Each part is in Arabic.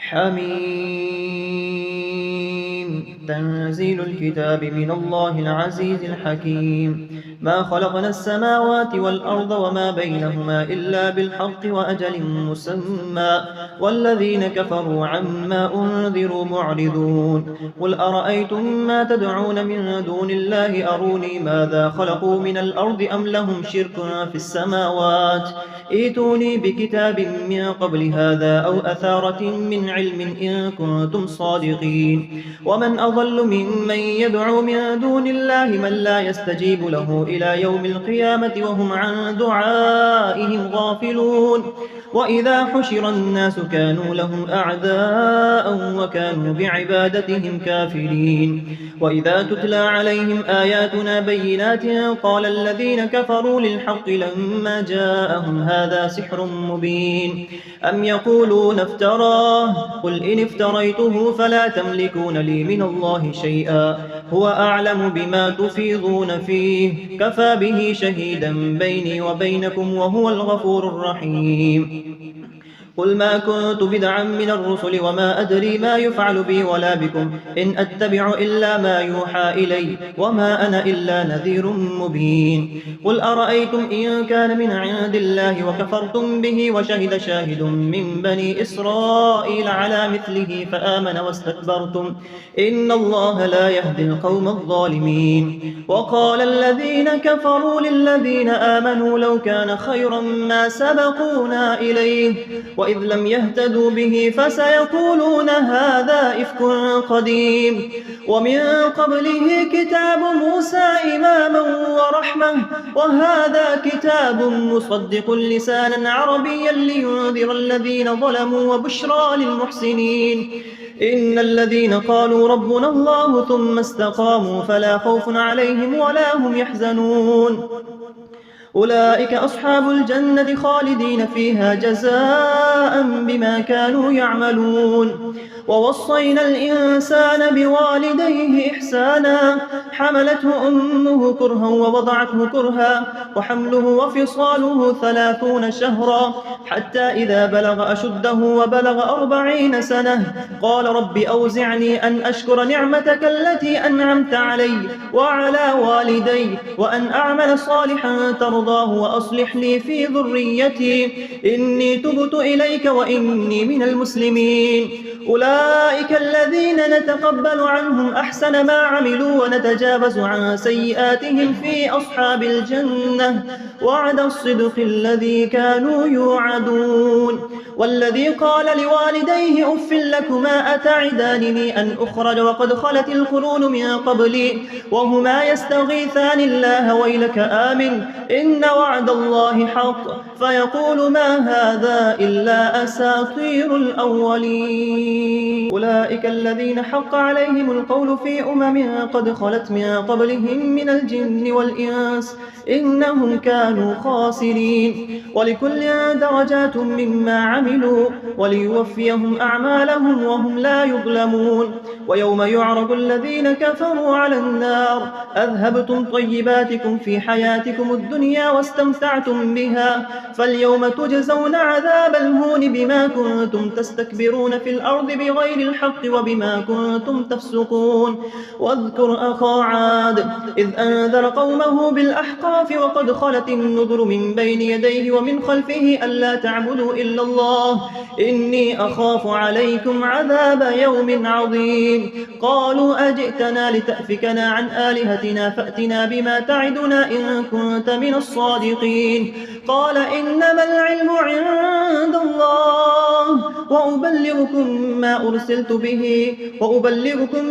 حميم تنزيل الكتاب من الله العزيز الحكيم ما خلقنا السماوات والأرض وما بينهما إلا بالحق وأجل مسمى والذين كفروا عما أنذروا معرضون قل أرأيتم ما تدعون من دون الله أروني ماذا خلقوا من الأرض أم لهم شرك في السماوات ائتوني بكتاب من قبل هذا أو أثارة من علم إن كنتم صادقين ومن أضل ممن يدعو من دون الله من لا يستجيب له إلى يوم القيامة وهم عن دعائهم غافلون وإذا حشر الناس كانوا لهم أعداء وكانوا بعبادتهم كافرين وإذا تتلى عليهم آياتنا بينات قال الذين كفروا للحق لما جاءهم هذا سحر مبين أم يقولون افتراه قل إن افتريته فلا تملكون لي من الله شيئا هو أعلم بما تفيضون فيه كفى به شهيدا بيني وبينكم وهو الغفور الرحيم قل ما كنت بدعا من الرسل وما أدري ما يفعل بي ولا بكم إن أتبع إلا ما يوحى إلي وما أنا إلا نذير مبين قل أرأيتم إن كان من عند الله وكفرتم به وشهد شاهد من بني إسرائيل على مثله فآمن واستكبرتم إن الله لا يهدي القوم الظالمين وقال الذين كفروا للذين آمنوا لو كان خيرا ما سبقونا إليه وإذ لم يهتدوا به فسيقولون هذا إفك قديم ومن قبله كتاب موسى إماما ورحمة وهذا كتاب مصدق لسانا عربيا لينذر الذين ظلموا وبشرى للمحسنين إن الذين قالوا ربنا الله ثم استقاموا فلا خوف عليهم ولا هم يحزنون أولئك أصحاب الجنة خالدين فيها جزاء بما كانوا يعملون ووصينا الإنسان بوالديه إحسانا حملته أمه كرها ووضعته كرها وحمله وفصاله 30 شهرا حتى إذا بلغ أشده وبلغ 40 سنة قال رب أوزعني أن أشكر نعمتك التي أنعمت علي وعلى والدي وأن أعمل صالحا ترضاه وأصلح لي في ذريتي إني تبت إليك وإني من المسلمين أولئك الذين نتقبل عنهم أحسن ما عملوا ونتجاوز عن سيئاتهم في أصحاب الجنة وعد الصدق الذي كانوا يوعدون والذي قال لوالديه أف لكما أتعدانني أن أخرج وقد خلت القرون من قبلي وهما يستغيثان الله ويلك آمن إن وعد الله حق فيقول ما هذا إلا أساطير الأولين أولئك الذين حق عليهم القول في قد خلت من قبلهم من الجن والإنس إنهم كانوا خاسرين ولكل درجات مما عملوا وليوفيهم أعمالهم وهم لا يظلمون ويوم يعرض الذين كفروا على النار أذهبتم طيباتكم في حياتكم الدنيا واستمتعتم بها فاليوم تجزون عذاب الهون بما كنتم تستكبرون في الأرض بغير الحق وبما كنتم تفسقون واذكر أخا عاد إذ أنذر قومه بالأحقاف وقد خلت النذر من بين يديه ومن خلفه ألا تعبدوا إلا الله إني أخاف عليكم عذاب يوم عظيم قالوا أجئتنا لتأفكنا عن آلهتنا فأتنا بما تعدنا إن كنت من الصادقين قال إنما العلم عند الله وأبلغكم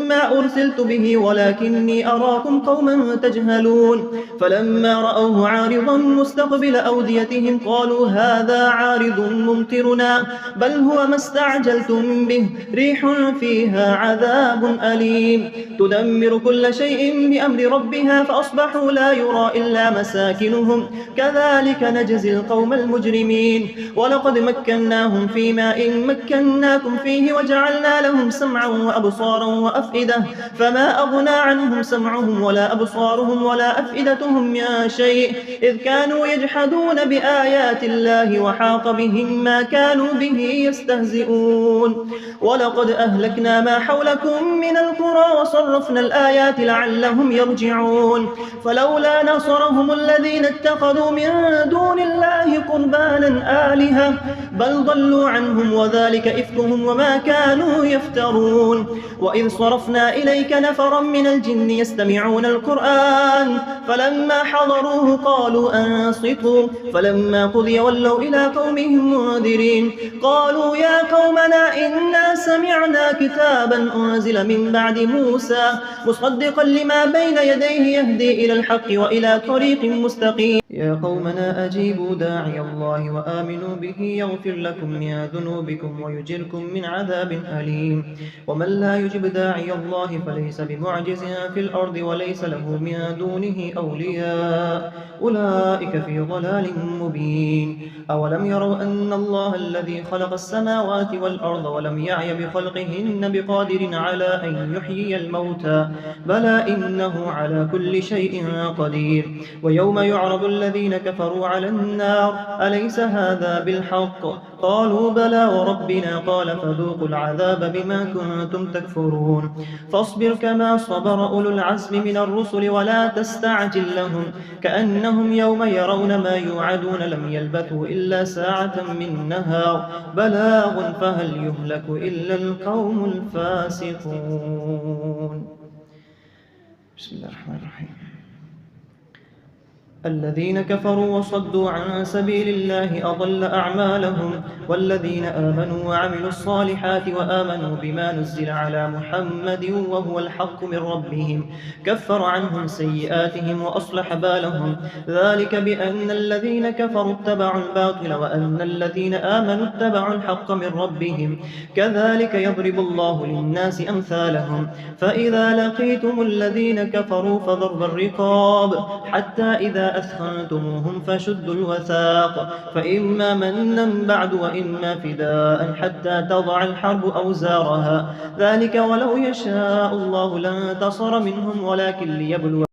ما أرسلت به ولكني أراكم قوما تجهلون فلما رأوه عارضا مستقبل أوديتهم قالوا هذا عارض ممطرنا بل هو ما استعجلتم به ريح فيها عذاب أليم تدمر كل شيء بأمر ربها فأصبحوا لا يرى إلا مساكنهم كذلك نجزي القوم المجرمين ولقد مكناهم في ماء مكناكم فيه وجعلنا لهم سمعا وأبصارا وأفئدة فما أغنى عنهم سمعهم ولا أبصارهم ولا أفئدتهم من شيء إذ كانوا يجحدون بآيات الله وحاق بهم ما كانوا به يستهزئون ولقد أهلكنا ما حولكم من القرى وصرفنا الآيات لعلهم يرجعون فلولا نصرهم الذين اتخذوا من دون الله قربانا آلهة بل ضلوا عنهم وذلك إفكهم وما كانوا يفترون وإذ صرفنا إليك نفرا من الجن يستمعون القرآن فلما حضروه قالوا أنصتوا فلما قضي ولوا إلى قومهم منذرين قالوا يا قومنا إنا سمعنا كتابا أنزل من بعد موسى مصدقا لما بين يديه يهدي إلى الحق وإلى طريق مستقيم يا قومنا أجيبوا داعي الله وآمنوا به يغفر لكم من ذنوبكم ويجركم من عذاب أليم ومن لا يجب داعي الله فليس بمعجز في الأرض وليس له من دونه أولياء أولئك في ضلال مبين أولم يروا أن الله الذي خلق السماوات والأرض ولم يعي بخلقهن بقادر على أن يحيي الموتى بلى إنه على كل شيء قدير ويوم يعرض الذين كفروا على النار أليس هذا بالحق قالوا بلى وربنا قال فذوقوا العذاب بما كنتم تكفرون فاصبر كما صبر أولو العزم من الرسل ولا تستعجل لهم كأنهم يوم يرون ما يوعدون لم يلبثوا إلا ساعة من نهار بلاغ فهل يهلك إلا القوم الفاسقون بسم الله الرحمن الرحيم الذين كفروا وصدوا عن سبيل الله أضل أعمالهم والذين آمنوا وعملوا الصالحات وآمنوا بما نزل على محمد وهو الحق من ربهم كفر عنهم سيئاتهم وأصلح بالهم ذلك بأن الذين كفروا اتبعوا الباطل وأن الذين آمنوا اتبعوا الحق من ربهم كذلك يضرب الله للناس أمثالهم فإذا لقيتم الذين كفروا فضرب الرقاب حتى إذا أثخنتموهم فشدوا الوثاق فإما منا بعد وإما فداء حتى تضع الحرب أوزارها ذلك ولو يشاء الله لانتصر منهم ولكن ليبلو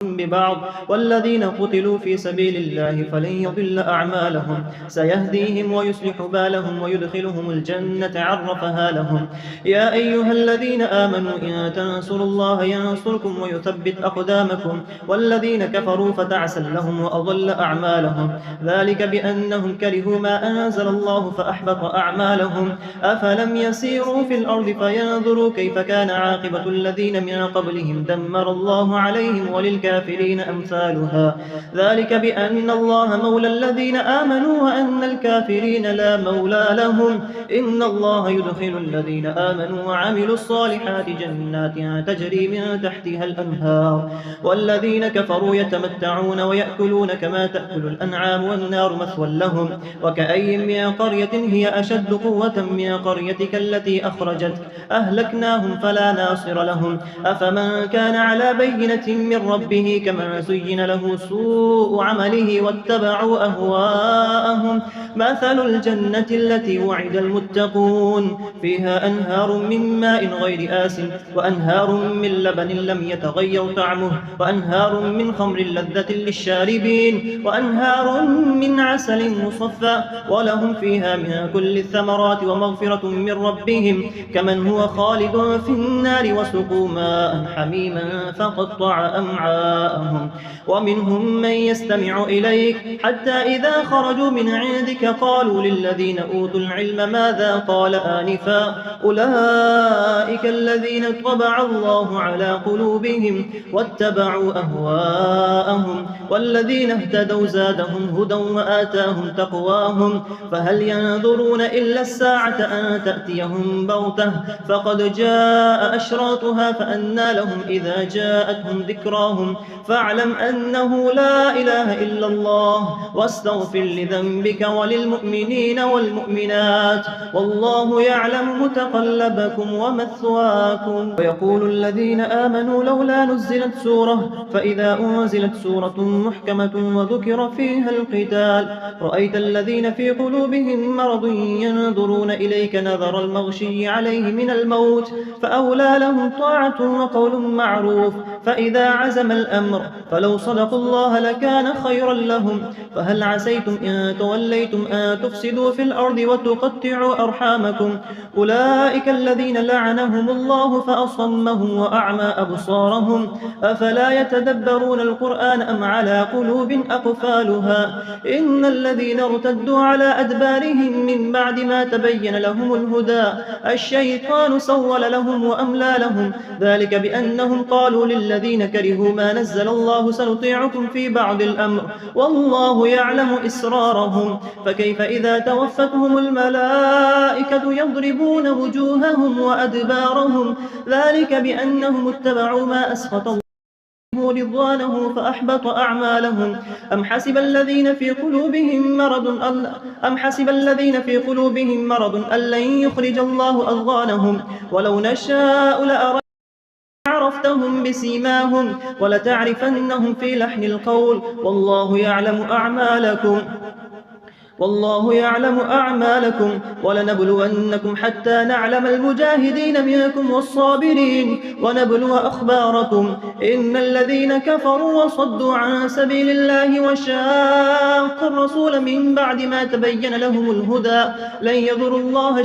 ببعض والذين قتلوا في سبيل الله فلن يضل أعمالهم سيهديهم ويصلح بالهم ويدخلهم الجنة عرفها لهم يا أيها الذين آمنوا إن تنصروا الله ينصركم ويثبت أقدامكم والذين كفروا فتعسا لهم وأضل أعمالهم ذلك بأنهم كرهوا ما أنزل الله فأحبط أعمالهم أفلم يسيروا في الأرض فينظروا كيف كان عاقبة الذين من قبلهم دمر الله عليهم وللكافرين أمثالها ذلك بأن الله مولى الذين آمنوا وأن الكافرين لا مولى لهم إن الله يدخل الذين آمنوا وعملوا الصالحات جنات تجري من تحتها الأنهار والذين كفروا يتمتعون ويأكلون كما تأكل الأنعام والنار مثوى لهم وكأي من قرية هي أشد قوة من قريتك التي أخرجتك أهلكناهم فلا ناصر لهم أفمن كان على بينة من ربه كمن زين له سوء عمله واتبعوا أهواءهم مثل الجنة التي وعد المتقون فيها أنهار من ماء غير آسن وأنهار من لبن لم يتغير طعمه وأنهار من خمر لذة للشاربين وأنهار من عسل مصفى ولهم فيها من كل الثمرات ومغفرة من ربهم كمن هو خالد في النار وسقوا ماء حميما فقطع أمعاءهم ومنهم من يستمع إليك حتى إذا خرجوا من عندك قالوا للذين أوتوا العلم ماذا قال آنفا أولئك الذين طبع الله على قلوبهم واتبعوا أهواءهم والذين اهتدوا زادهم هدى وآتاهم تقواهم فهل ينظرون إلا الساعة أن تأتيهم بغتة فقد جاء أشراطها فأنى لهم إذا جاءتهم ذكراهم فاعلم أنه لا إله إلا الله واستغفر لذنبك وللمؤمنين والمؤمنات والله يعلم متقلبكم ومثواكم. ويقول الذين آمنوا لولا نزلت سورة فإذا أنزلت سورة محكمة وذكر فيها القتال رأيت الذين في قلوبهم مرض ينظرون إليك نظر المغشي عليه من الموت فأولى لهم طاعة وقول معروف فإذا عزم الأمر فلو صدقوا الله لكان خيرا لهم. فهل عسيتم إن توليتم أن تفسدوا في الأرض وتقطعوا أرحامكم أولئك الذين لعنهم الله فأصمهم وأعمى أبصارهم أفلا يتدبرون القرآن أم على قلوب أقفالها إن الذين ارتدوا على أدبارهم من بعد ما تبين لهم الهدى الشيطان سول لهم وأملى لهم ذلك بأنهم قالوا للذين كرهوا ما نزل الله سنطيعكم في بعض الأمر والله يعلم إسرارهم فكيف إذا توفتهم الملائكة يضربون وجوههم وأدبارهم ذلك بأنهم اتبعوا ما أسخط الله رضوانه فأحبط أعمالهم أم حسب الذين في قلوبهم مرض أن لن يخرج الله أضغانهم ولو نشاء عرفتهم بسيماهم ولتعرفنهم في لحن القول والله يعلم أعمالكم ولنبلونكم حتى نعلم المجاهدين منكم والصابرين ونبلو أخباركم إن الذين كفروا وصدوا عن سبيل الله وشاقوا الرسول من بعد ما تبين لهم الهدى لن يضروا الله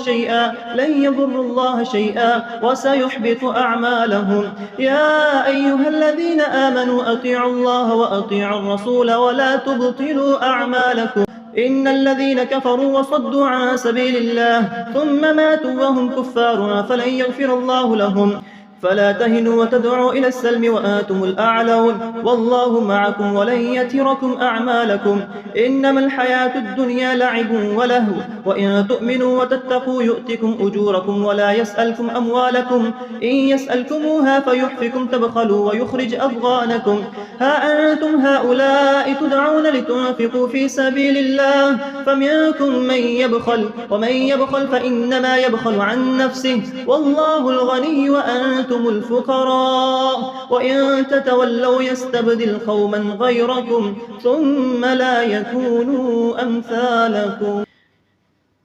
شيئا وسيحبط أعمالهم. يا أيها الذين آمنوا أطيعوا الله وأطيعوا الرسول ولا تبطلوا أعمالكم إن الذين كفروا وصدوا عن سبيل الله ثم ماتوا وهم كفار فلن يغفر الله لهم فلا تهنوا وتدعوا إلى السلم وأنتم الأعلون والله معكم ولن يتركم أعمالكم إنما الحياة الدنيا لعب ولهو وإن تؤمنوا وتتقوا يؤتكم أجوركم ولا يسألكم أموالكم إن يسألكموها فيحفكم تبخلوا ويخرج أضغانكم ها أنتم هؤلاء تدعون لتنفقوا في سبيل الله فمنكم من يبخل ومن يبخل فإنما يبخل عن نفسه والله الغني وأنتم الفقراء وإن تتولوا يستبدل قوما غيركم ثم لا يكونوا أمثالكم.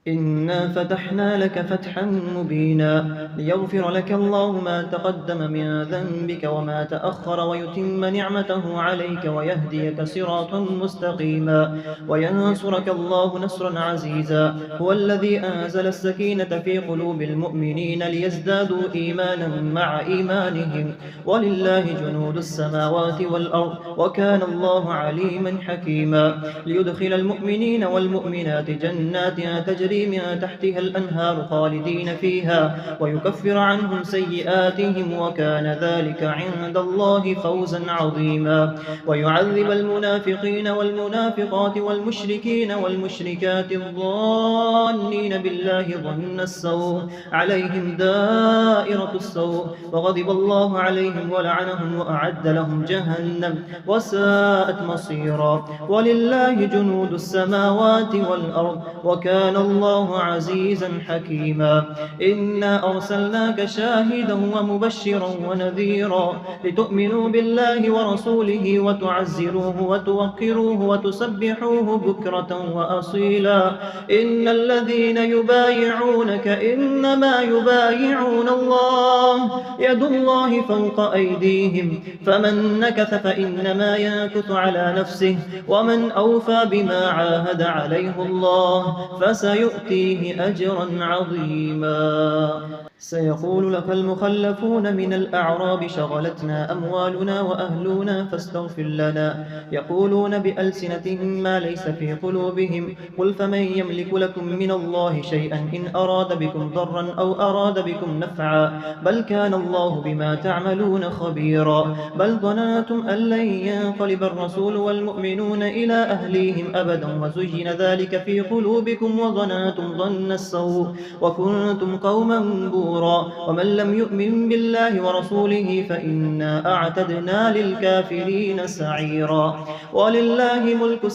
إنا فتحنا لك فتحا مبينا ليغفر لك الله ما تقدم من ذنبك وما تأخر ويتم نعمته عليك ويهديك صراطا مستقيما وينصرك الله نصرا عزيزا هو الذي أنزل السكينة في قلوب المؤمنين ليزدادوا إيمانا مع إيمانهم ولله جنود السماوات والأرض وكان الله عليما حكيما ليدخل المؤمنين والمؤمنات جنات تجري من تحتها الأنهار خالدين فيها ويكفر عنهم سيئاتهم وكان ذلك عند الله فوزا عظيما ويعذب المنافقين والمنافقات والمشركين والمشركات الظانين بالله ظن السوء عليهم دائرة السوء وغضب الله عليهم ولعنهم وأعد لهم جهنم وساءت مصيرا ولله جنود السماوات والأرض وكان الله عزيزا حكيما إنا أرسلناك شاهدا ومبشرا ونذيرا لتؤمنوا بالله ورسوله وتعزروه وتوقروه وتسبحوه بكرة وأصيلا إن الذين يبايعونك إنما يبايعون الله يد الله فوق أيديهم فمن نكث فإنما ينكث على نفسه ومن أوفى بما عاهد عليه الله فسيؤتيه أجرا عظيما. سيقول لك المخلفون من الأعراب شغلتنا أموالنا وأهلنا فاستغفر لنا يقولون بألسنتهم ما ليس في قلوبهم قل فمن يملك لكم من الله شيئا إن أراد بكم ضرا أو أراد بكم نفعا بل كان الله بما تعملون خبيرا بل ظننتم أن لن ينقلب الرسول والمؤمنون إلى أهليهم أبدا وزين ذلك في قلوبكم وظننتم ظن السوء وكنتم قوما بورا نفورا. ومن لم يؤمن بالله ورسوله فإنا أعتدنا للكافرين سعيرا. ولله ملك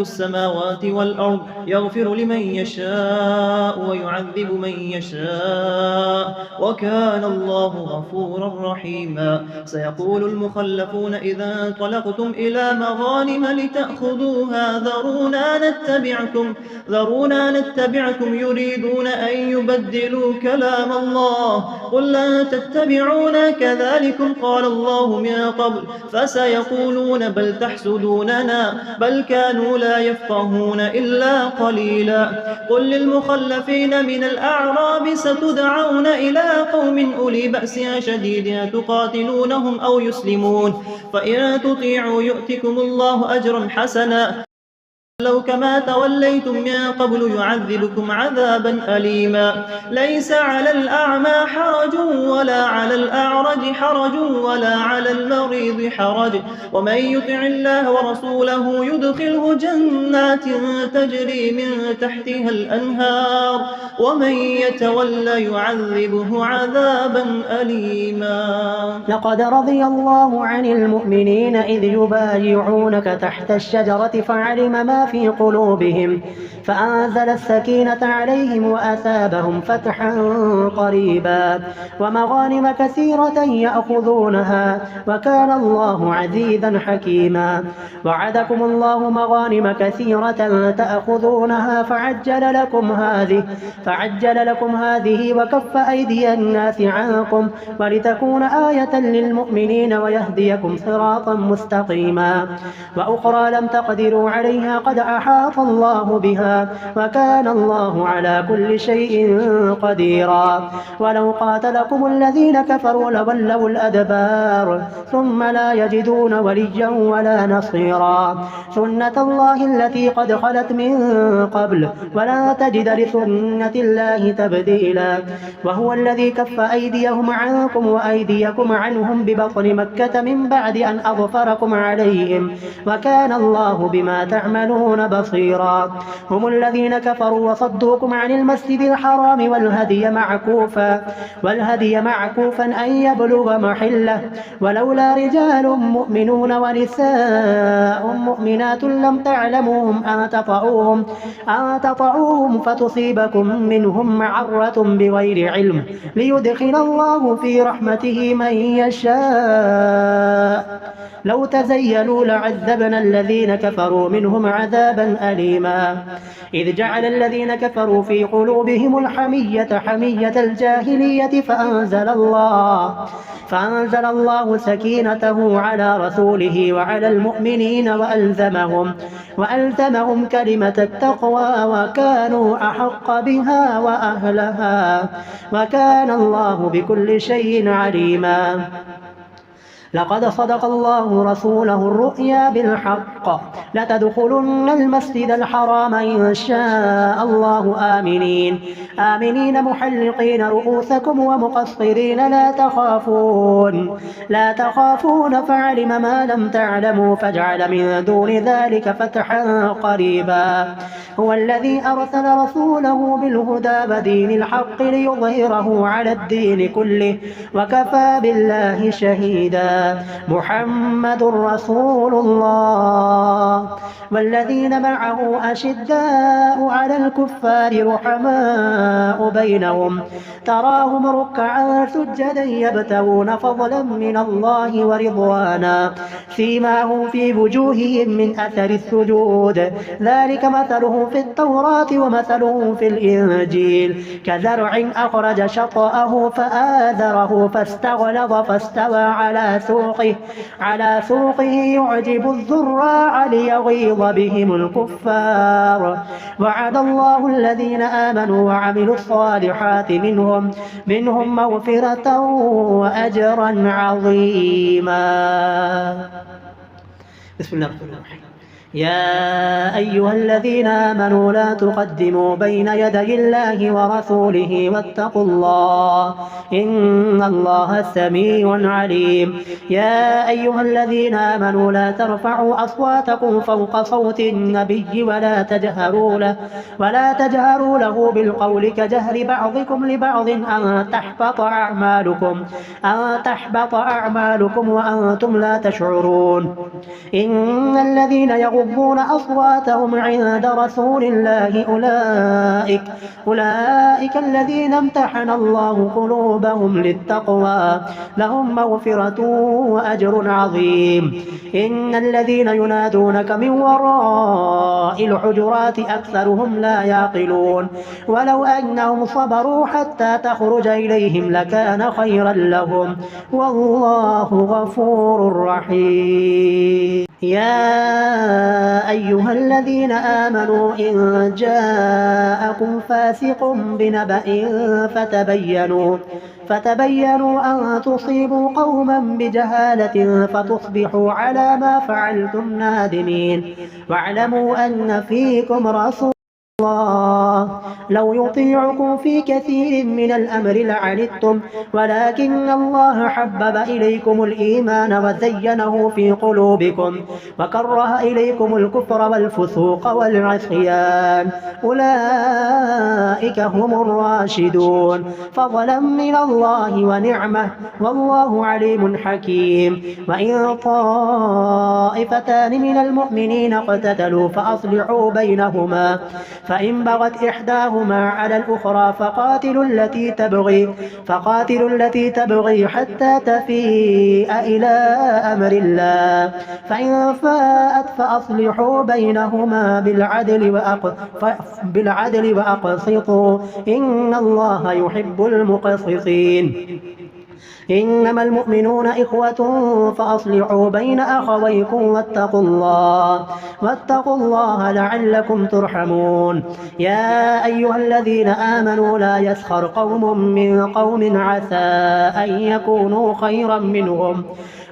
السماوات والأرض يغفر لمن يشاء ويعذب من يشاء وكان الله غفورا رحيما. سيقول المخلفون إذا انطلقتم إلى مغانم لتأخذوها ذرونا نتبعكم يريدون أن يبدلوا كلام الله قل لن تتبعونا كذلكم قال الله من قبل فسيقولون بل تحسدوننا بل كانوا لا يفقهون إلا قليلا. قل للمخلفين من الأعراب ستدعون إلى قوم أولي بأس شديد تقاتلونهم أو يسلمون فإن تطيعوا يؤتكم الله أجرا حسنا لو كما توليتم من قبل يعذبكم عذابا أليما. ليس على الأعمى حرج ولا على الأعرج حرج ولا على المريض حرج ومن يطع الله ورسوله يدخله جنات تجري من تحتها الأنهار ومن يتولى يعذبه عذابا أليما. لقد رضي الله عن المؤمنين إذ يبايعونك تحت الشجرة فعلم ما في قلوبهم فأنزل السكينة عليهم وأثابهم فتحا قريبا ومغانم كثيرة يأخذونها وكان الله عزيزا حكيما. وعدكم الله مغانم كثيرة تأخذونها فعجل لكم هذه وكف أيدي الناس عنكم ولتكون آية للمؤمنين ويهديكم صراطا مستقيما. وأخرى لم تقدروا عليها قد أحاط الله بها وكان الله على كل شيء قديرا. ولو قاتلكم الذين كفروا لولوا الأدبار ثم لا يجدون وليا ولا نصيرا. سنة الله التي قد خلت من قبل ولا تجد لسنة الله تبديلا. وهو الذي كف أيديهم عنكم وأيديكم عنهم ببطن مكة من بعد أن أظفركم عليهم وكان الله بما تعملون بصيرا. هم الذين كفروا وصدوكم عن المسجد الحرام والهدي معكوفا أن يبلغ محله ولولا رجال مؤمنون ونساء مؤمنات لم تعلموهم أن تطعوهم فتصيبكم منهم معرة بغير علم ليدخل الله في رحمته من يشاء. لو تزيلوا لعذبنا الذين كفروا منهم عذابا أليما. إذ جعل الذين كفروا في قلوبهم حمية الجاهلية فأنزل الله سكينته على رسوله وعلى المؤمنين وألزمهم كلمة التقوى وكانوا أحق بها وأهلها وكان الله بكل شيء عليما. لقد صدق الله رسوله الرؤيا بالحق لتدخلن المسجد الحرام إن شاء الله آمنين محلقين رؤوسكم ومقصرين لا تخافون فعلم ما لم تعلموا فجعل من دون ذلك فتحا قريبا. هو الذي أرسل رسوله بالهدى ودين الحق ليظهره على الدين كله وكفى بالله شهيدا. محمد رسول الله والذين معه أشداء على الكفار رحماء بينهم تراهم ركعا سجدا يبتغون فضلا من الله ورضوانا سيماهم في وجوههم من أثر السجود ذلك مثلهم في التوراة ومثلهم في الإنجيل كزرع أخرج شطأه فآذره فاستغلظ فاستوى على سوقه يعجب الزراع ليغيظ بهم الكفار. وعد الله الذين آمنوا وعملوا الصالحات منهم مغفرة وأجرا عظيما. بسم الله الرحمن الرحيم. يا أيها الذين آمنوا لا تقدموا بين يدي الله ورسوله واتقوا الله إن الله سميع عليم. يا أيها الذين آمنوا لا ترفعوا أصواتكم فوق صوت النبي ولا تجهروا له بالقول كجهر بعضكم لبعض أن تحبط أعمالكم وأنتم لا تشعرون. إن الذين يغضون أصواتهم عند رسول الله أولئك الذين امتحن الله قلوبهم للتقوى لهم مغفرة وأجر عظيم. إن الذين ينادونك من وراء الحجرات أكثرهم لا يعقلون ولو أنهم صبروا حتى تخرج إليهم لكان خيرا لهم والله غفور رحيم. يا أيها الذين آمنوا إن جاءكم فاسق بنبأ فتبينوا أن تصيبوا قوما بجهالة فتصبحوا على ما فعلتم نادمين. واعلموا أن فيكم رسول الله لو يطيعكم في كثير من الأمر لعنتم ولكن الله حبب إليكم الإيمان وزينه في قلوبكم وكره إليكم الكفر والفسوق والعصيان أولئك هم الراشدون فضلا من الله ونعمة والله عليم حكيم. وإن طائفتان من المؤمنين اقتتلوا فأصلحوا بينهما فإن بغت إحداهما على الأخرى فقاتلوا التي تبغي حتى تفيء إلى أمر الله فإن فاءت فأصلحوا بينهما بالعدل وأقسطوا إن الله يحب المقسطين. إنما المؤمنون إخوة فأصلحوا بين أخويكم واتقوا الله لعلكم ترحمون. يا أيها الذين آمنوا لا يسخر قوم من قوم عسى أن يكونوا خيرا منهم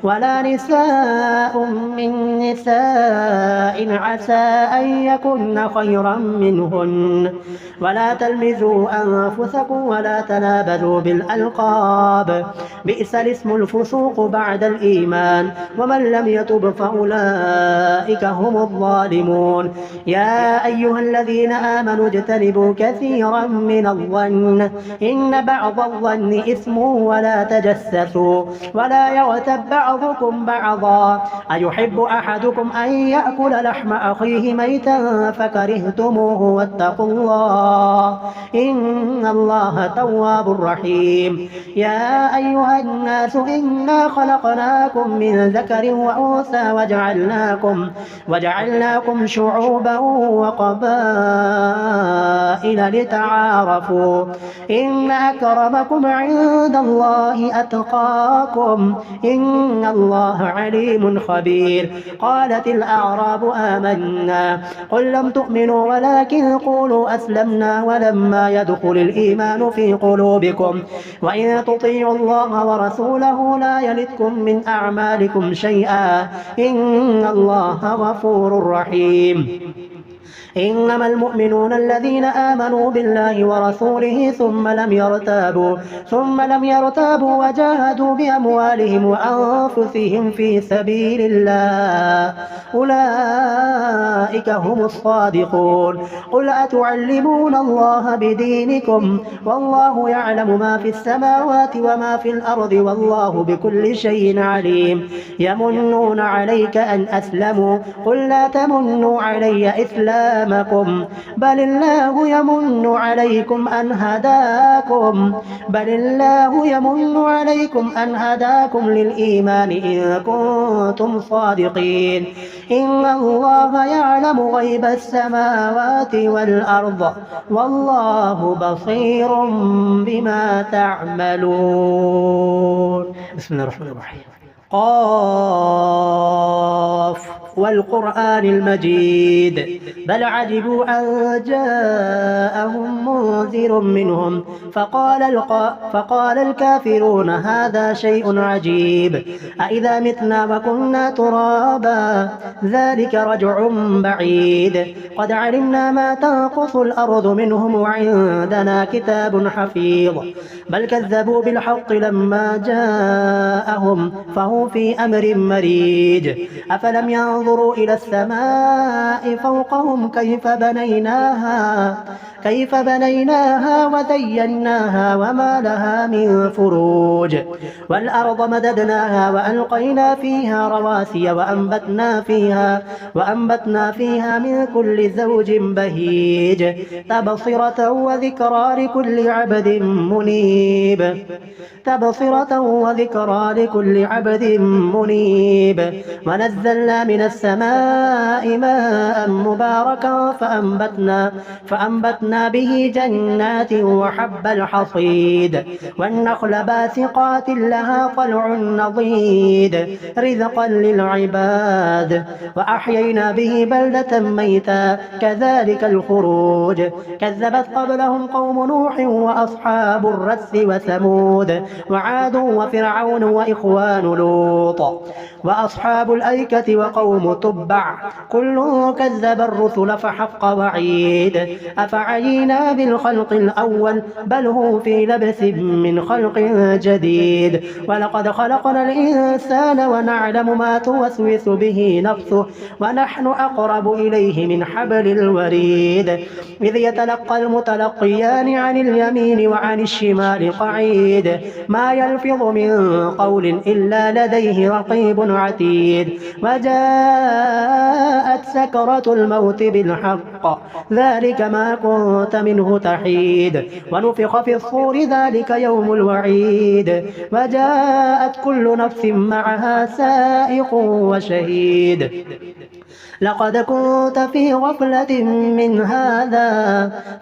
ولا نساء من نساء عسى أن يكن خيرا منهن ولا تلمزوا أنفسكم ولا تنابذوا بالألقاب بئس الاسم الفسوق بعد الإيمان ومن لم يتب فأولئك هم الظالمون. يا أيها الذين آمنوا اجتنبوا كثيرا من الظن إن بعض الظن إثم ولا تجسسوا ولا يغتب بعضكم بعضا أيحب أحدكم أن يأكل لحم أخيه ميتا فكرهتموه واتقوا الله إن الله تواب رحيم. يا أيها الناس إنا خلقناكم من ذكر وأنثى وجعلناكم شعوبا وقبائل لتعارفوا إن أكرمكم عند الله أتقاكم إن الله عليم خبير. قالت الأعراب آمنا قل لم تؤمنوا ولكن قولوا أسلمنا ولما يدخل الإيمان في قلوبكم وإن تطيعوا الله ورسوله لا يلتكم من أعمالكم شيئا إن الله غفور رحيم. إنما المؤمنون الذين آمنوا بالله ورسوله ثم لم يرتابوا وجاهدوا بأموالهم وأنفسهم في سبيل الله أولئك هم الصادقون. قل أتعلمون الله بدينكم والله يعلم ما في السماوات وما في الأرض والله بكل شيء عليم. يمنون عليك أن أسلموا قل لا تمنوا علي إسلامكم بل الله يمن عليكم أن هداكم للإيمان إن كنتم صادقين. إن الله يعلم غيب السماوات والأرض والله بصير بما تعملون. بسم الله الرحمن الرحيم. قاف والقرآن المجيد بل عجبوا أن جاءهم منذر منهم فقال الكافرون هذا شيء عجيب أإذا متنا وكنا ترابا ذلك رجع بعيد قد علمنا ما تنقص الأرض منهم وعندنا كتاب حفيظ بل كذبوا بالحق لما جاءهم فهم في أمر مريج أفلم ينظروا إلى السماء فوقهم كيف بنيناها وزيناها وما لها من فروج والأرض مددناها وألقينا فيها رواسي وأنبتنا فيها من كل زوج بهيج تبصرة وذكرى لكل عبد منيب ونزلنا من السماء ماء مباركا فأنبتنا به جنات وحب الحصيد والنخل باسقات لها طلع نضيد رزقا للعباد وأحيينا به بلدة ميتا كذلك الخروج كذبت قبلهم قوم نوح وأصحاب الرس وثمود وعاد وفرعون وإخوان لوط وأصحاب الأيكة وقوم تبع كل كذب الرسل فحق وعيد أفعينا بالخلق الأول بل هو في لبس من خلق جديد ولقد خلقنا الإنسان ونعلم ما توسوس به نفسه ونحن أقرب إليه من حبل الوريد إذ يتلقى المتلقيان عن اليمين وعن الشمال قعيد ما يلفظ من قول إلا لديه رقيب عتيد وجاءت سكرة الموت بالحق ذلك ما كنت منه تحيد ونفخ في الصور ذلك يوم الوعيد وجاءت كل نفس معها سائق وشهيد لقد كنت في غفلة من هذا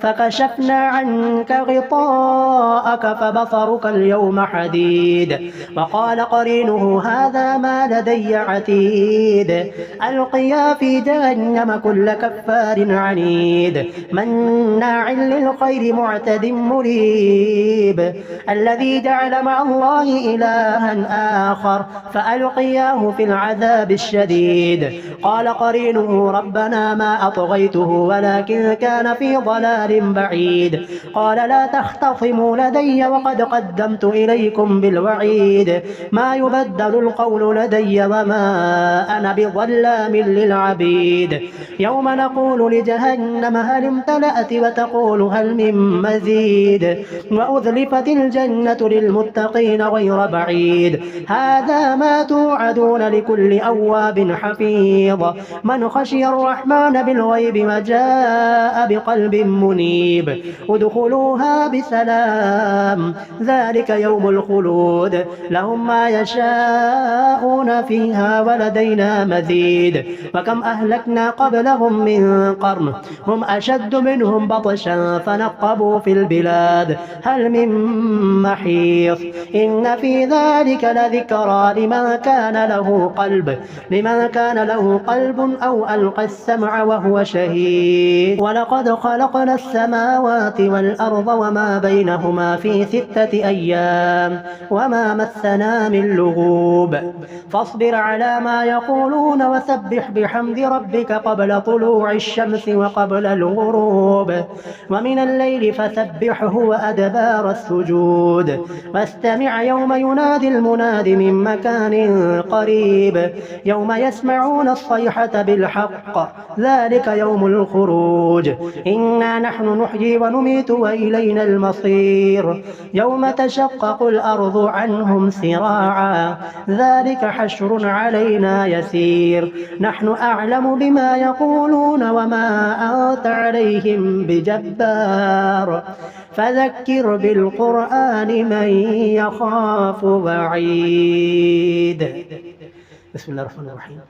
فكشفنا عنك غطاءك فبصرك اليوم حديد وقال قرينه هذا ما لدي عتيد ألقيا في جهنم كل كفار عنيد مناع للخير معتد مريب الذي جعل مع الله إلها آخر فألقياه في العذاب الشديد قال قرينه ربنا ما أطغيته ولكن كان في ضلال بعيد قال لا تختصموا لدي وقد قدمت إليكم بالوعيد ما يبدل القول لدي وما أنا بظلام للعبيد يوم نقول لجهنم هل امتلأت وتقول هل من مزيد وأذلفت الجنة للمتقين غير بعيد هذا ما توعدون لكل أواب حفيظ من خشي الرحمن بالغيب وجاء بقلب منيب ادخلوها بسلام ذلك يوم الخلود لهم ما يشاءون فيها ولدينا مزيد وكم أهلكنا قبلهم من قرن هم أشد منهم بطشا فنقبوا في البلاد هل من محيص إن في ذلك لذكرى لمن كان له قلب أو ألقى السمع وهو شهيد ولقد خلقنا السماوات والأرض وما بينهما في 6 أيام وما مسنا من لغوب فاصبر على ما يقولون وسبح بحمد ربك قبل طلوع الشمس وقبل الغروب ومن الليل فسبحه وأدبار السجود واستمع يوم ينادي المناد من مكان قريب يوم يسمعون الصيحة بالحق ذلك يوم الخروج إنا نحن نحيي ونميت وإلينا المصير يوم تشقق الأرض عنهم سراعا ذلك حشر علينا يسير نحن أعلم بما يقولون وما أنت عليهم بجبار فذكر بالقرآن من يخاف وعيد بسم الله الرحمن الرحيم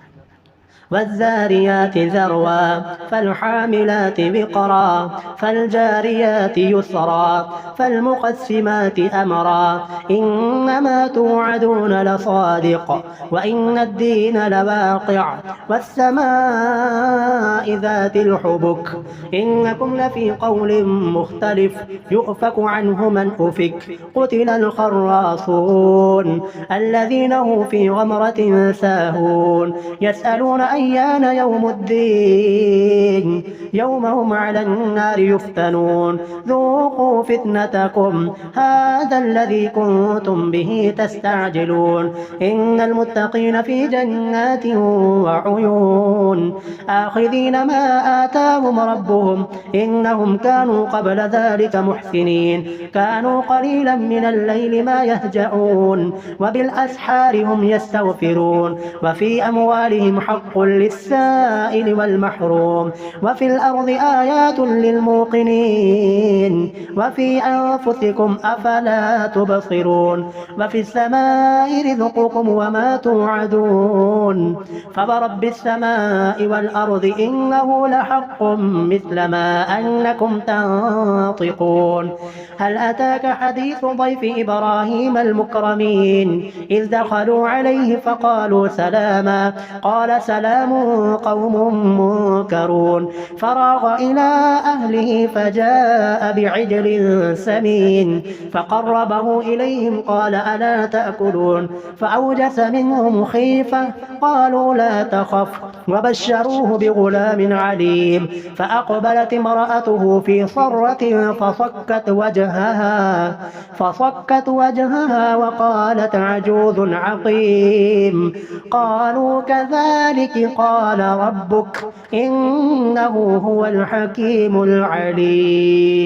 والذاريات ذروا فالحاملات وقرا فالجاريات يسرا فالمقسمات أمرا إنما توعدون لصادق وإن الدين لواقع والسماء ذات الحبك إنكم لفي قول مختلف يؤفك عنه من أفك قتل الخراصون الذين هم في غمرة ساهون يسألون أيان يوم الدين يوم هم على النار يفتنون ذوقوا فتنتكم هذا الذي كنتم به تستعجلون إن المتقين في جنات وعيون آخذين ما آتاهم ربهم إنهم كانوا قبل ذلك محسنين كانوا قليلا من الليل ما يهجعون وبالأسحار هم يستغفرون وفي أموالهم حق للسائل والمحروم وفي الأرض آيات للموقنين وفي أنفسكم أفلا تبصرون وفي السماء رزقكم وما توعدون فورب السماء والأرض إنه لحق مثل ما أنكم تنطقون هل أتاك حديث ضيف إبراهيم المكرمين إذ دخلوا عليه فقالوا سلاما قال سلام قوم منكرون فراغ إلى أهله فجاء بعجل سمين فقربه إليهم قال ألا تأكلون فأوجس منهم خيفة قالوا لا تخف وبشروه بغلام عليم فأقبلت امرأته في صرة فصكت وجهها وقالت عجوز عقيم قالوا كذلك قال ربك إنه هو الحكيم العليم